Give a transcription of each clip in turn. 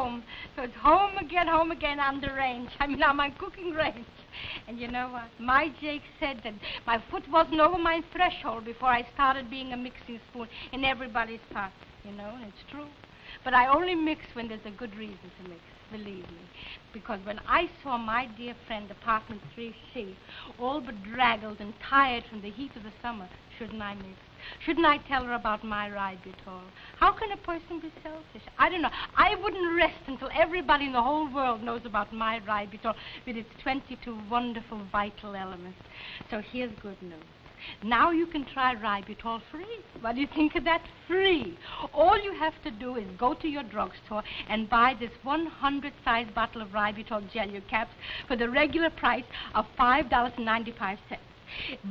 home. So it's home again on the range. I mean, on my cooking range. And you know what? My Jake said that my foot wasn't over my threshold before I started being a mixing spoon in everybody's pot. You know, and it's true. But I only mix when there's a good reason to mix, believe me. Because when I saw my dear friend, apartment 3C, all bedraggled and tired from the heat of the summer, shouldn't I mix? Shouldn't I tell her about my ride before? How can a person be selfish? I don't know. I wouldn't rest until everybody in the whole world knows about my ride before with its 22 wonderful vital elements. So here's good news. Now you can try Ribitol free. What do you think of that? Free. All you have to do is go to your drugstore and buy this 100-size bottle of Ribitol gelu caps for the regular price of $5.95.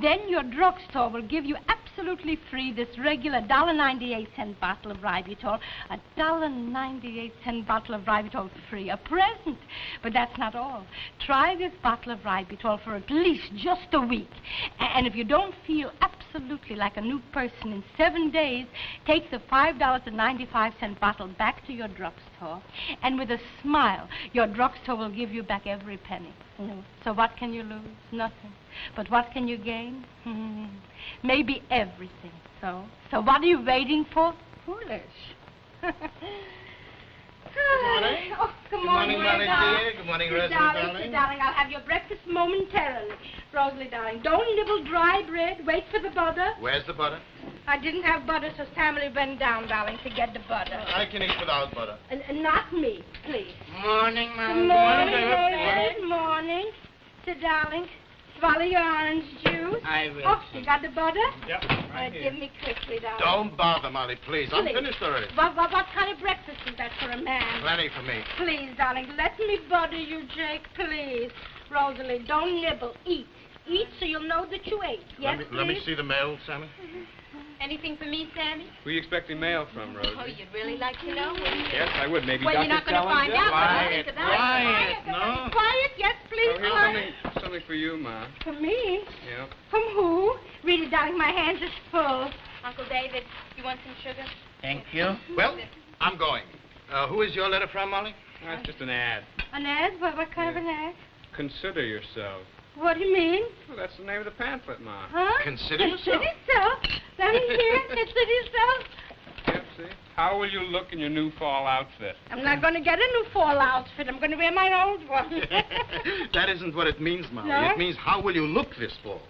Then your drugstore will give you absolutely free this regular $1.98 bottle of Ribitol, $1.98 bottle of Ribitol free, a present. But that's not all. Try this bottle of Ribitol for at least just a week. And if you don't feel absolutely like a new person in 7 days, take the $5.95 bottle back to your drugstore, and with a smile, your drugstore will give you back every penny. So what can you lose? Nothing. But what can you gain? Maybe everything. So what are you waiting for? Foolish. Good morning. Oh, good morning, Molly dear. Good morning, Rosalie, darling. Darling, I'll have your breakfast momentarily. Rosalie, darling, don't nibble dry bread. Wait for the butter. Where's the butter? I didn't have butter, so Sammy went down, darling, to get the butter. I can eat without butter. Not me, please. Morning, Molly. Good morning, David. Good morning. Sit, darling. Swallow your orange juice. I will. Oh, you got the butter? Yep, right here. Give me quickly, darling. Don't bother, Molly, please. I'm finished already. What kind of breakfast is that for a man? Plenty for me. Please, darling, let me butter you, Jake, please. Rosalie, don't nibble. Eat. Eat so you'll know that you ate. Yes, Let me see the mail, Sammy. Anything for me, Sammy? Who are you expecting mail from, Rosie? Oh, you'd really like to know, wouldn't you? Yes, I would. Maybe well, Dr. you're not going to find out. Quiet, quiet. No. Quiet, yes, please. Oh, here's something for you, Ma. For me? Yeah. From who? Read it, darling. My hands are full. Uncle David, you want some sugar? Thank you. Well, I'm going. Who is your letter from, Molly? That's just an ad. An ad? What kind of an ad? Consider yourself. What do you mean? Well, that's the name of the pamphlet, Ma. Huh? Consider yourself. Let me hear. Consider yourself. Yep, see? How will you look in your new fall outfit? I'm not going to get a new fall outfit. I'm going to wear my old one. That isn't what it means, Molly. No? It means how will you look this fall?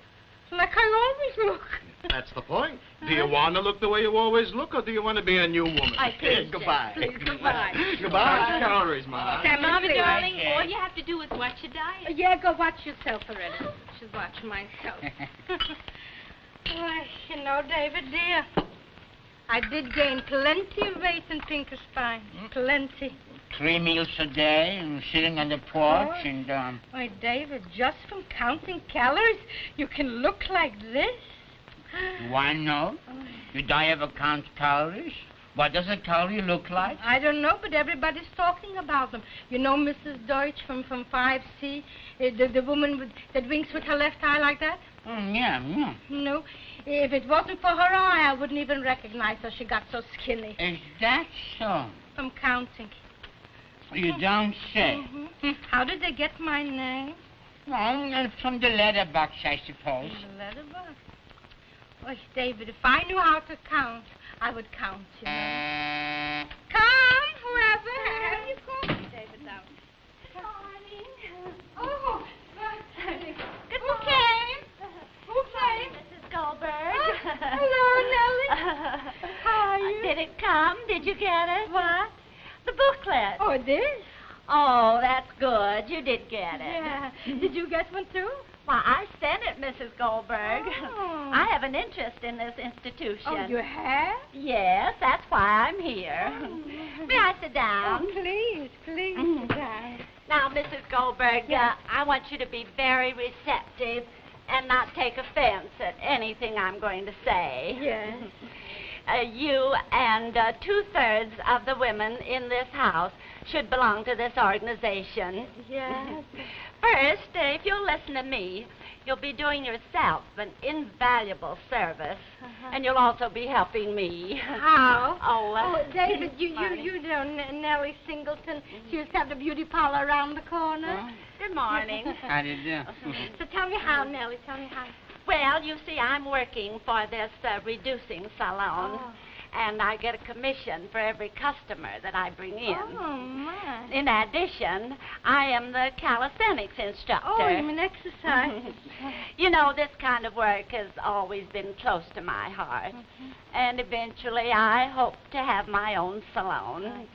Like I always look. That's the point. Do you want to look the way you always look, or do you want to be a new woman? Please, goodbye. Please, goodbye. Goodbye. Calories, Ma. Mama, please. darling, Okay. all you have to do is watch your diet. Yeah, go watch yourself already. I should watch myself. Why, you know, David, dear, I did gain plenty of weight in Pinkerspine. Plenty. 3 meals a day and sitting on the porch and, Why, David, just from counting calories, you can look like this? why not? Did I ever count calories? What does a calorie look like? I don't know, but everybody's talking about them. You know Mrs. Deutsch from 5C? The woman that winks with her left eye like that? Yeah. No. If it wasn't for her eye, I wouldn't even recognize her. She got so skinny. Is that so? From counting. You don't say. How did they get my name? Well, from the letterbox, I suppose. In the letterbox. Oh, David, if I knew how to count, I would count you. Come, whoever. Have you called me, David, now? Good morning. Oh, good Who came? Who came? Mrs. Goldberg. Hello, Nellie. How are you? Did it come? Did you get it? What? The booklet. Oh, this? Oh, that's good. You did get it. Yeah. Did you get one, too? Why, I sent it, Mrs. Goldberg. Oh. I have an interest in this institution. Oh, you have? Yes, that's why I'm here. May I sit down? Oh, please, sit down. Now, Mrs. Goldberg, I want you to be very receptive and not take offense at anything I'm going to say. Yes. You and 2/3 of the women in this house should belong to this organization. Yes. First, if you'll listen to me, you'll be doing yourself an invaluable service, and you'll also be helping me. How? Oh, David, you morning. know Nellie Singleton. She used to have the beauty parlor around the corner. Good morning. How do you do? So tell me how, Nellie. Tell me how. Well, you see, I'm working for this reducing salon. Oh. And I get a commission for every customer that I bring in. Oh, my. In addition, I am the calisthenics instructor. Oh, you mean exercise? You know, this kind of work has always been close to my heart. And eventually I hope to have my own salon.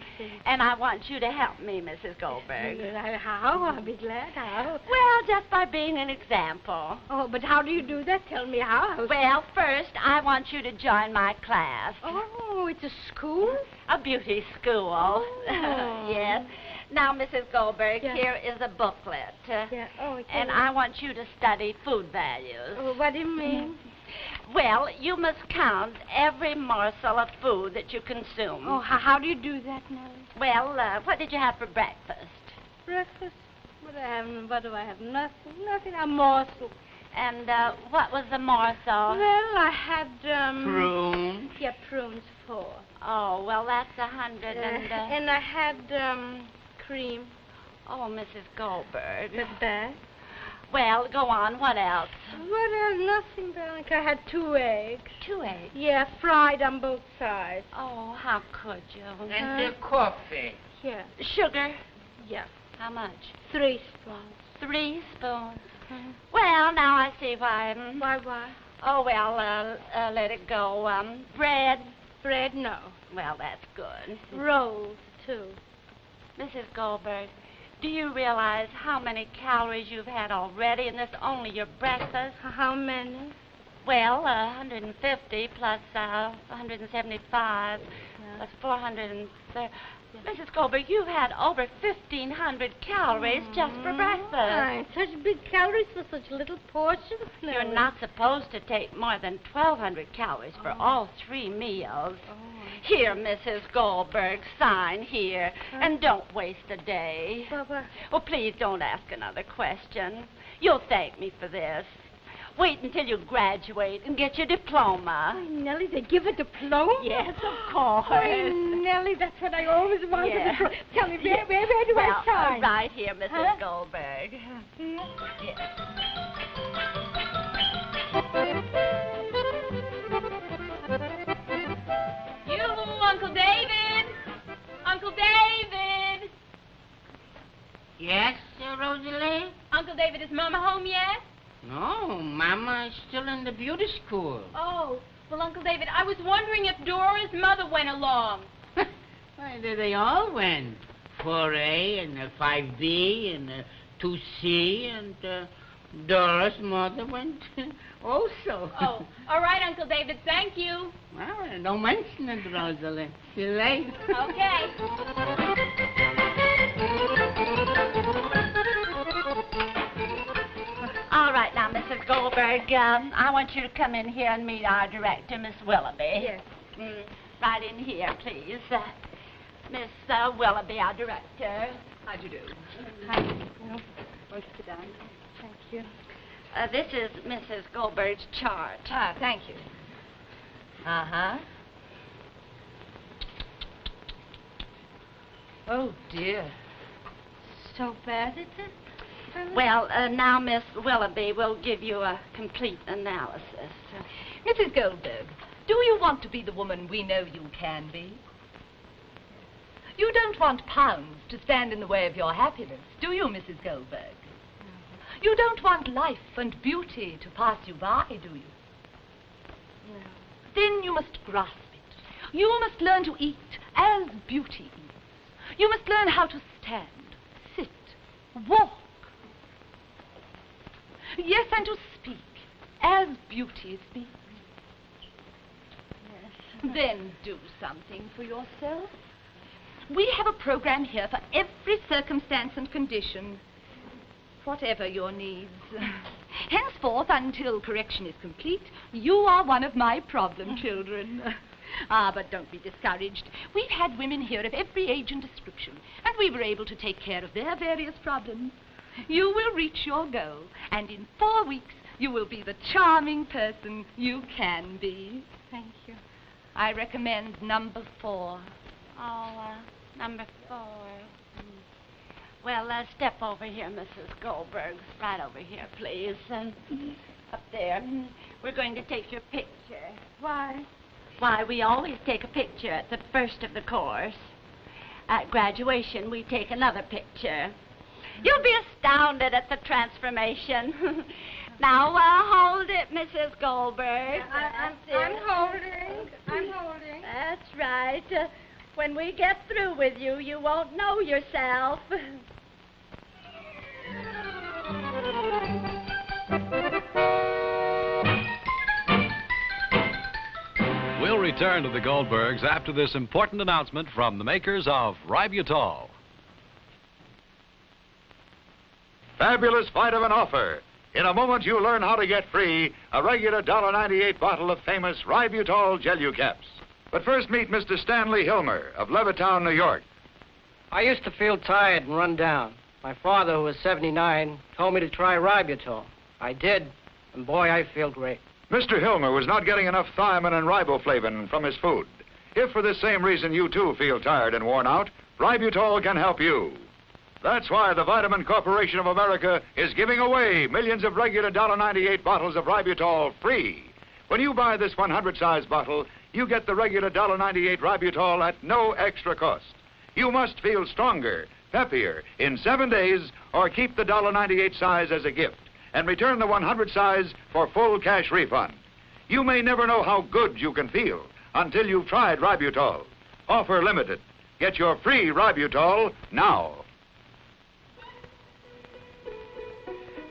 And I want you to help me, Mrs. Goldberg. How? I'll be glad. How? Well, just by being an example. Oh, but how do you do that? Tell me how. Well, first, I want you to join my class. Oh, it's a school? A beauty school. Oh. Yes. Now, Mrs. Goldberg, Yeah. here is a booklet. Yeah. Oh, And I want you to study food values. Oh, what do you mean? Well, you must count every morsel of food that you consume. Oh, how do you do that, Nellie? Well, what did you have for breakfast? Breakfast? What do I have? Nothing. Nothing. A morsel. And what was the morsel? Well, I had, Prunes. Yeah, prunes, 4. Oh, well, that's 100 And I had, cream. Oh, Mrs. Goldberg. The bag. Well, go on. What else? What else? Nothing, darling. I had 2 eggs. 2 eggs. Yeah, fried on both sides. Oh, how could you? And the coffee. Yeah. Sugar? Yeah. How much? 3 spoons. 3 spoons. Well, now I see why. Why? Oh, well, let it go. Bread? Bread, no. Well, that's good. Rolls, 2. Mrs. Goldberg, do you realize how many calories you've had already, and this only your breakfast? How many? Well, 150 plus 175 plus 430. Mrs. Goldberg, you've had over 1,500 calories just for breakfast. Right. Such big calories for such little portions. You're not supposed to take more than 1,200 calories for all 3 meals. Here, Mrs. Goldberg, sign here. And don't waste a day. Papa. Oh, please don't ask another question. You'll thank me for this. Wait until you graduate and get your diploma. Oh, Nellie, they give a diploma? Yes, of course. Oh, Nellie, that's what I always wanted. Yes. Tell me, where do I sign? Right here, Mrs. Goldberg. Yes. You, Uncle David! Uncle David! Yes, Rosalie? Uncle David, is Mama home yet? No, Mama is still in the beauty school. Oh, well, Uncle David, I was wondering if Dora's mother went along. Why, they all went. 4A and 5B and 2C, and Dora's mother went also. Oh, all right, Uncle David, thank you. Well, don't mention it, Rosalie. See you later. Okay. All right, now, Mrs. Goldberg, I want you to come in here and meet our director, Miss Willoughby. Yes. Right in here, please. Miss Willoughby, our director. How'd you do? Hi. Won't you sit down? Thank you. This is Mrs. Goldberg's chart. Ah, thank you. Uh-huh. Oh, dear. So bad, is it? Well, now, Miss Willoughby will give you a complete analysis. Mrs. Goldberg, do you want to be the woman we know you can be? You don't want pounds to stand in the way of your happiness, do you, Mrs. Goldberg? You don't want life and beauty to pass you by, do you? No. Then you must grasp it. You must learn to eat as beauty eats. You must learn how to stand, sit, walk. Yes, and to speak as beauty speaks. Yes. Then do something for yourself. We have a program here for every circumstance and condition, whatever your needs. Henceforth, until correction is complete, you are one of my problem children. But don't be discouraged. We've had women here of every age and description, and and we were able to take care of their various problems. You will reach your goal, and in 4 weeks, you will be the charming person you can be. Thank you. I recommend number 4. Oh, number 4. Well, step over here, Mrs. Goldbergs. Right over here, please. Up there. We're going to take your picture. Why? Why, we always take a picture at the first of the course. At graduation, we take another picture. You'll be astounded at the transformation. Now, hold it, Mrs. Goldberg. I'm holding. That's right. When we get through with you, you won't know yourself. We'll return to the Goldbergs after this important announcement from the makers of Ributol. Fabulous vitamin offer. In a moment, you'll learn how to get free a regular $1.98 bottle of famous Ributol Gelu-Caps. But first, meet Mr. Stanley Hilmer of Levittown, New York. I used to feel tired and run down. My father, who was 79, told me to try Ributol. I did, and boy, I feel great. Mr. Hilmer was not getting enough thiamine and riboflavin from his food. If for this same reason you too feel tired and worn out, Ributol can help you. That's why the Vitamin Corporation of America is giving away millions of regular $1.98 bottles of Ributol free. When you buy this 100-size bottle, you get the regular $1.98 Ributol at no extra cost. You must feel stronger, peppier in 7 days, or keep the $1.98 size as a gift and return the 100 size for full cash refund. You may never know how good you can feel until you've tried Ributol. Offer limited. Get your free Ributol now.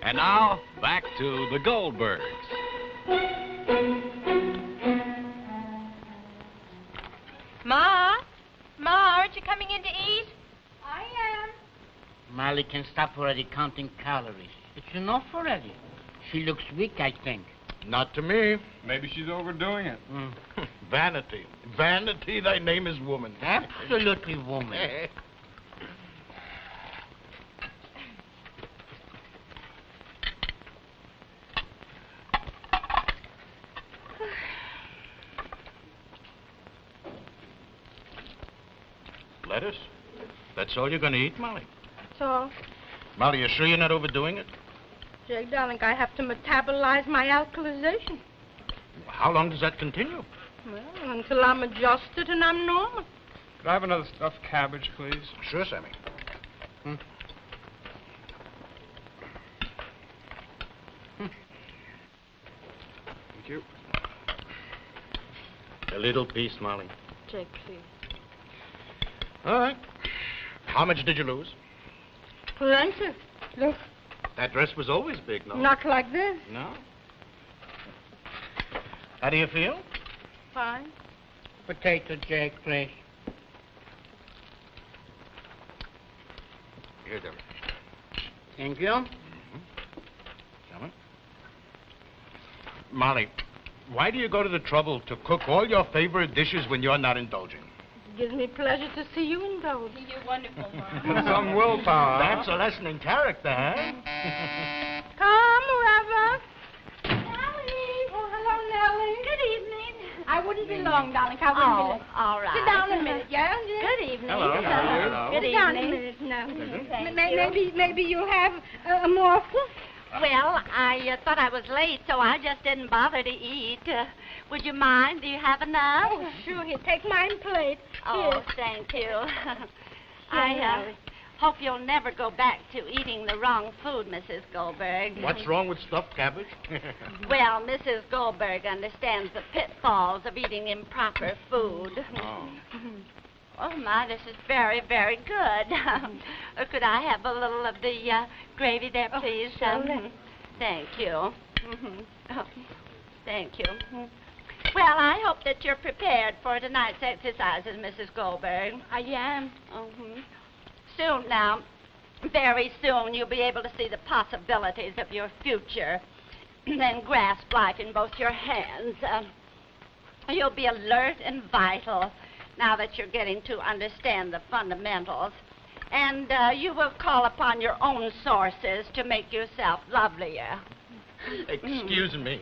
And now, back to the Goldbergs. Ma, aren't you coming in to eat? I am. Molly can stop already counting calories. It's enough already. She looks weak, I think. Not to me. Maybe she's overdoing it. Vanity. Vanity, thy name is woman. Absolutely woman. Lettuce? That's all you're going to eat, Molly? So, Molly, you sure you're not overdoing it? Jake, darling, I have to metabolize my alkalization. How long does that continue? Well, until I'm adjusted and I'm normal. Could I have another stuffed cabbage, please? Sure, Sammy. Thank you. A little piece, Molly. Jake, please. All right. How much did you lose? Plenty. Look, That dress was always big, no? not like this. No? How do you feel? Fine. Potato, Jake, please. Here, Debbie. Thank you. Come on. Molly, why do you go to the trouble to cook all your favorite dishes when you're not indulging? It gives me pleasure to see you indulge. You're wonderful, Ma. Some willpower. That's a lesson in character, huh? Come, whoever. Nellie. Oh, hello, Nellie. Good evening. I wouldn't be long, darling. I wouldn't be long. All right. Sit down a minute, yeah? Good evening. Hello, how are you? Hello. Good Sit down a evening. minute now. Thank you. Maybe you'll have a morsel. Well, I thought I was late, so I just didn't bother to eat. Would you mind? Do you have enough? Oh, sure. Here, take my plate. Oh, Here. thank you. I hope you'll never go back to eating the wrong food, Mrs. Goldberg. What's wrong with stuffed cabbage? Well, Mrs. Goldberg understands the pitfalls of eating improper food. Oh. Oh, my, this is very, very good. Could I have a little of the gravy there, please? surely. Thank you. Oh, thank you. Well, I hope that you're prepared for tonight's exercises, Mrs. Goldberg. I am. Soon now, very soon, you'll be able to see the possibilities of your future and grasp life in both your hands. You'll be alert and vital now that you're getting to understand the fundamentals. And you will call upon your own sources to make yourself lovelier. Excuse me.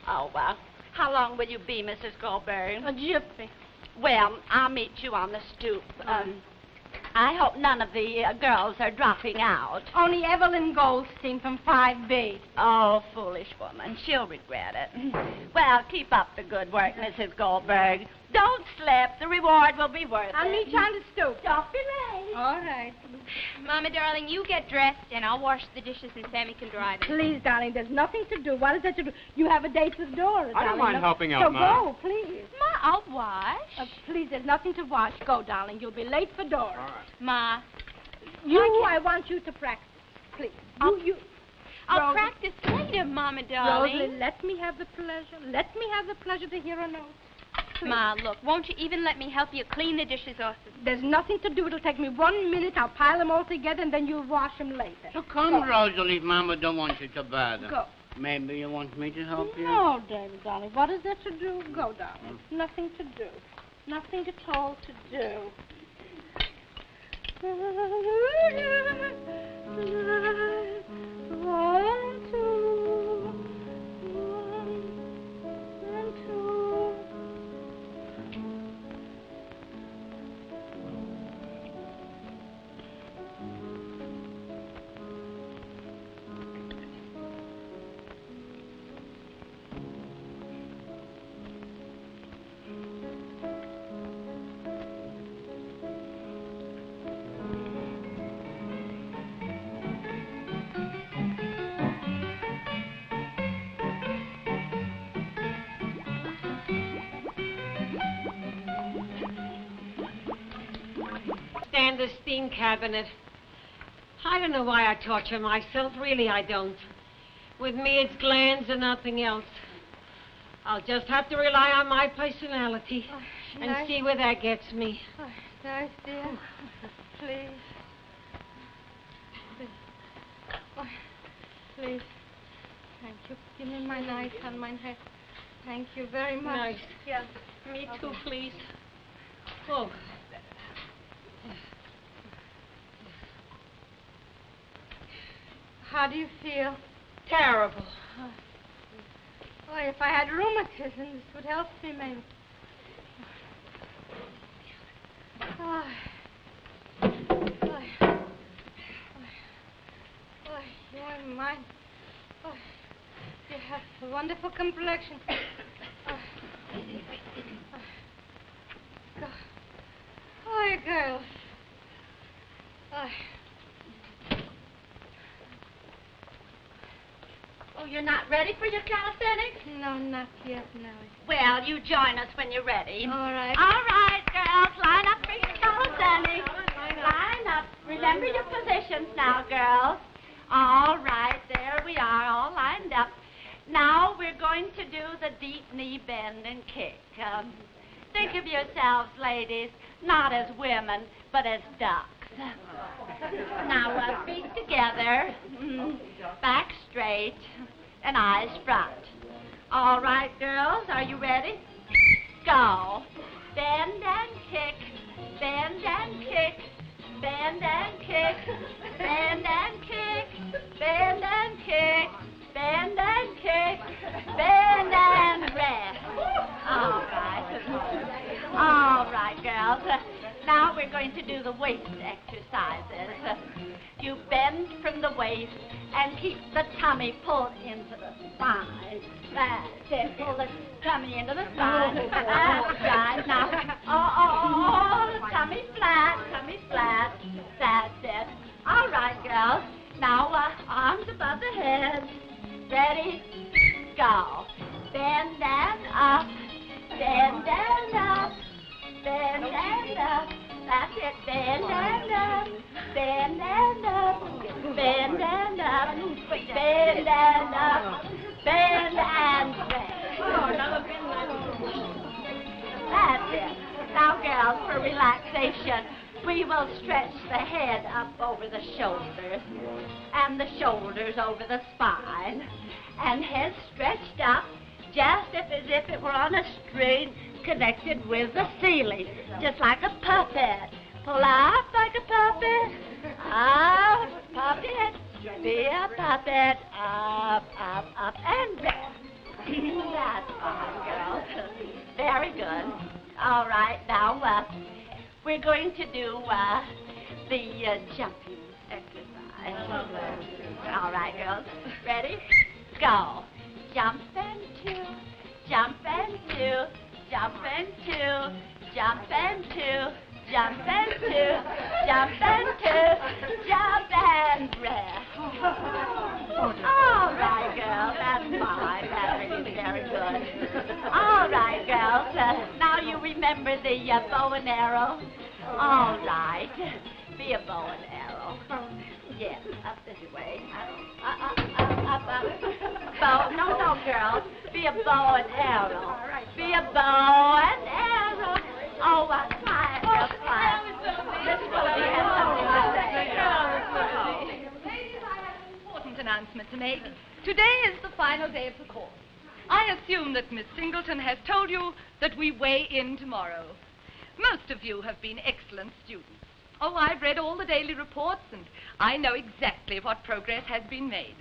Oh, well, how long will you be, Mrs. Goldberg? A jiffy. Well, I'll meet you on the stoop. I hope none of the girls are dropping out. Only Evelyn Goldstein from 5B. Oh, foolish woman. She'll regret it. Well, keep up the good work, Mrs. Goldberg. Don't slip. The reward will be worth I'll it. meet you on the stoop. Don't be late. All right. Mama, darling, you get dressed, and I'll wash the dishes, and Sammy can drive it. Please, darling, there's nothing to do. What is there to do? You have a date with Dora, I don't darling. mind No- helping out, So Ma. go, please. Ma, I'll wash. Please, there's nothing to wash. Go, darling. You'll be late for Dora. All right. Ma, I want you to practice. Please. I'll Rosie. practice later, Mama, darling. Rosalie, let me have the pleasure. Let me have the pleasure to hear a note. Please. Ma, look, won't you even let me help you clean the dishes off the... There's nothing to do. It'll take me 1 minute. I'll pile them all together, and then you'll wash them later. So come, Rosalie, if Mama don't want you to bother. Go. Maybe you want me to help you? No, David, darling. What is there to do? Go, darling. Nothing to do. Nothing at all to do. One, two, one, two. Stand the steam cabinet. I don't know why I torture myself. Really, I don't. With me, it's glands and nothing else. I'll just have to rely on my personality and nice. see where that gets me. Nice, dear. Please. Please. Thank you. Give me my knife and my head. Thank you very much. Nice. Yes. Me too, please. Oh. How do you feel? Terrible. Boy, if I had rheumatism, this would help me, maybe. Oh. You're mine. Oh, you have a wonderful complexion. Oh, you girls. Oh, you're not ready for your calisthenics? No, not yet, Nellie. Well, you join us when you're ready. All right. All right, girls, line up for your calisthenics. Line up. Remember your positions now, girls. All right, there we are, all lined up. Now we're going to do the deep knee bend and kick. Think of yourselves, ladies, not as women, but as ducks. Now, feet together, back straight, and eyes front. All right, girls, are you ready? Go. Bend and kick, bend and kick, bend and kick, bend and kick, bend and kick, bend and kick, bend and rest. All right. All right, girls. Now we're going to do the waist exercises. You bend from the waist and keep the tummy pulled into the spine. That's it. Pull the tummy into the spine. That's right. Now, the tummy flat, tummy flat. That's it. All right, girls. Now, arms above the head. Ready? Go. Bend and up. Bend and up. Bend and up. That's it. Bend and up. Bend and up. Bend and up. Bend and up. Bend and rest. That's it. Now, girls, for relaxation, we will stretch the head up over the shoulders and the shoulders over the spine and head stretched up just as if it were on a string connected with the ceiling, just like a puppet. Pull up like a puppet. it. Up, and down. That's fine, girls. Very good. All right, now, we're going to do, the jumping exercise. All right, girls. Ready? Go. Jump and two, jump and two, jump and two, jump and two, jump and two, jump and two, jump and rest. All right, girls, that's fine. That is very good. All right, girls, now you remember the bow and arrow? All right. Be a bow and arrow. Yes, up this way. Up. Bow. No, girls. Be a bow and arrow. Be a bow and arrow. Oh, quiet, girls, quiet. This will be Ladies, I have an important announcement to make. Today is the final day of the course. I assume that Miss Singleton has told you that we weigh in tomorrow. Most of you have been excellent students. Oh, I've read all the daily reports, and I know exactly what progress has been made.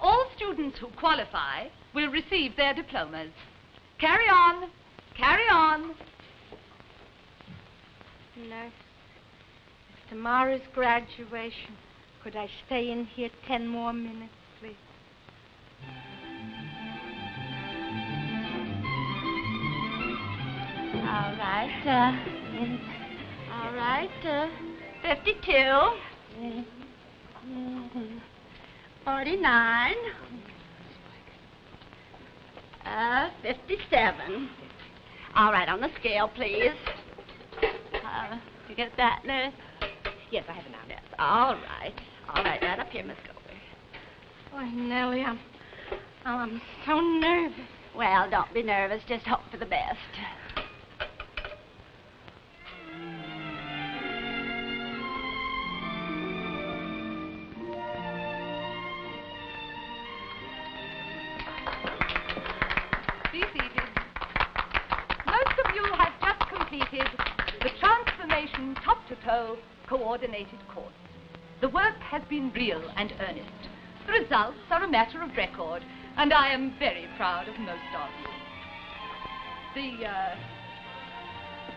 All students who qualify will receive their diplomas. Carry on. Carry on. Nurse, it's tomorrow's graduation. Could I stay in here 10 more minutes, please? All right, 52. 49. 57. All right, on the scale, please. You get that, nurse? Yes, I have it now. Yes, all right. All right, right up here, Miss Goldberg. Oh, Nellie, I'm so nervous. Well, don't be nervous. Just hope for the best. Be seated. Most of you have just completed the transformation top-to-toe coordinated course. The work has been real and earnest. The results are a matter of record, and I am very proud of most of you.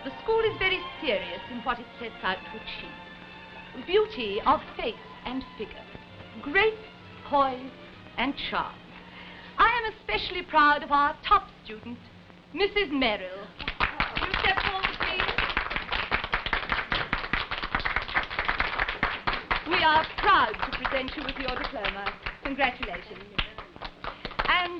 The school is very serious in what it sets out to achieve. Beauty of face and figure, grace, poise, and charm. I am especially proud of our top student, Mrs. Merrill. You step forward, please. We are proud to present you with your diploma. Congratulations. And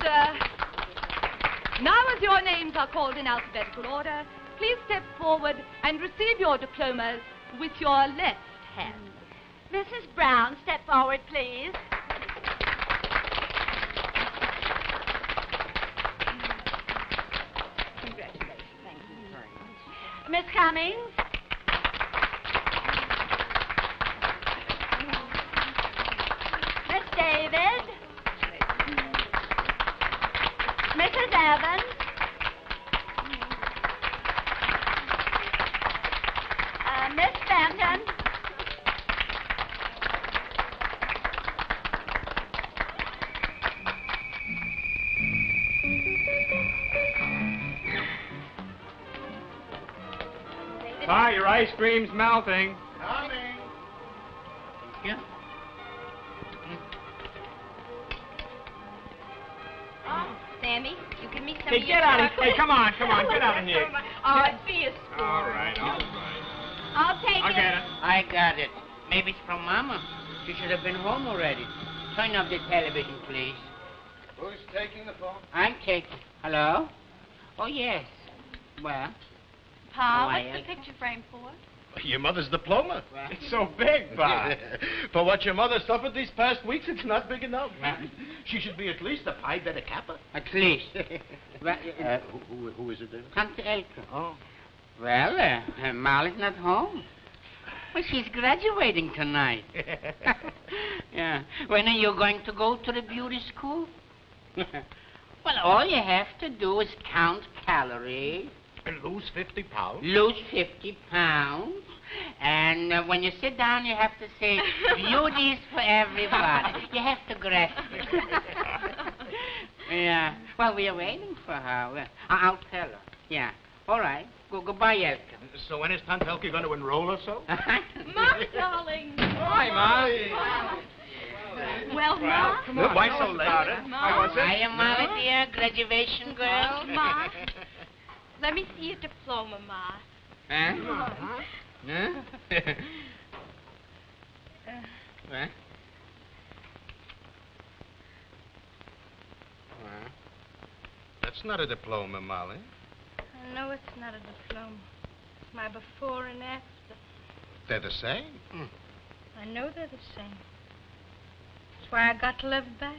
now as your names are called in alphabetical order, please step forward and receive your diplomas with your left hand. Mrs. Brown, step forward, please. Congratulations. Thank you very much. Miss Cummings. Miss David. Mrs. Evans. Miss Fenton. Pa, your ice cream's melting. Coming. Yeah. Oh, Sammy, you give me some Hey, of get your out of chocolate? here. Come on, get out of here. Oh, it'd be a score. All right. I'll take I'll it. get it. I got it. Maybe it's from Mama. She should have been home already. Turn off the television, please. Who's taking the phone? I'm taking. Hello? Oh, yes. Well, Pa, Oh, what's the picture frame for? Your mother's diploma. Well. It's so big, Pa. For what your mother suffered these past weeks, it's not big enough. Well. She should be at least a Pi Beta Kappa. at least. Well, Who is it then? Tante Elke. Oh. Well, Molly's not home. Well, she's graduating tonight. Yeah. When are you going to go to the beauty school? Well, all you have to do is count calories, And lose 50 pounds? Lose 50 pounds. And when you sit down, you have to say, beauty's for everybody. You have to grasp it. Yeah. Well, we are waiting for her. Well, I'll tell her. Yeah. All right. Goodbye, Elka. So when is Tante Elke going to enroll her so? Ma, darling. Hi, Ma. Well, Ma. Come on. Why so late? How was it? Hiya, Mama, dear. Graduation girl. Ma. Let me see your diploma, Ma. Huh? Huh? What? That's not a diploma, Molly. No, it's not a diploma. It's my before and after. They're the same. I know they're the same. That's why I got to live back.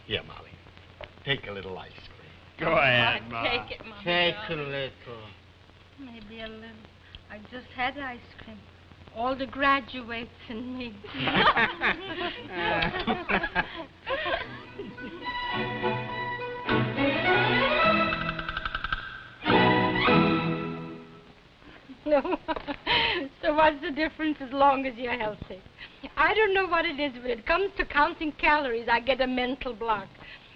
Here, Molly. Take a little ice cream. Go ahead, Ma. Take it, Mama. Take a darling. little. Maybe a little. I just had ice cream. All the graduates and me. No. So what's the difference as long as you're healthy? I don't know what it is. When it comes to counting calories, I get a mental block.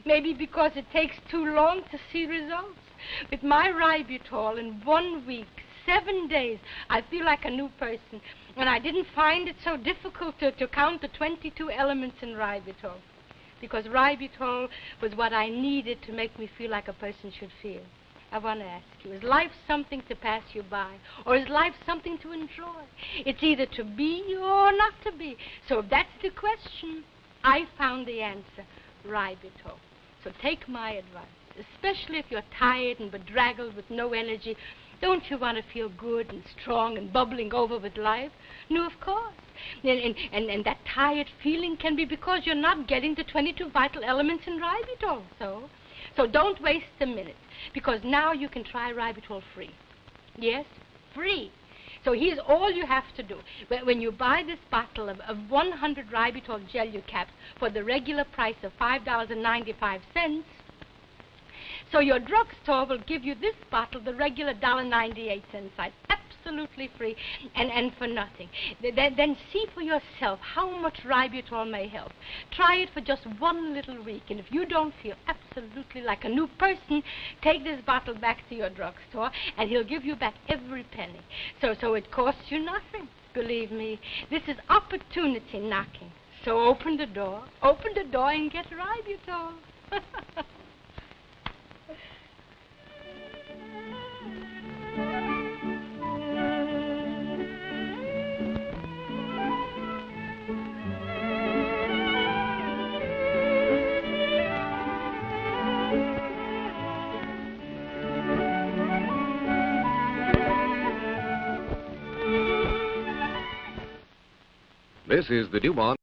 Maybe because it takes too long to see results. With my Ributol in 1 week, 7 days, I feel like a new person. And I didn't find it so difficult to count the 22 elements in Ributol. Because Ributol was what I needed to make me feel like a person should feel. I want to ask you, is life something to pass you by? Or is life something to enjoy? It's either to be or not to be. So if that's the question, I found the answer, Ributol. So take my advice, especially if you're tired and bedraggled with no energy. Don't you want to feel good and strong and bubbling over with life? No, of course. And that tired feeling can be because you're not getting the 22 vital elements in Ributol. So don't waste a minute, because now you can try Ributol free. Yes, free. So here's all you have to do. When you buy this bottle of 100 Ributol gelu caps for the regular price of $5.95, so your drugstore will give you this bottle, the regular $1.98 size, absolutely free and for nothing. Then see for yourself how much Ributol may help. Try it for just 1 little week, and if you don't feel absolutely like a new person, take this bottle back to your drugstore, and he'll give you back every penny. So it costs you nothing. Believe me, this is opportunity knocking. So open the door and get Ributol. This is the DuMont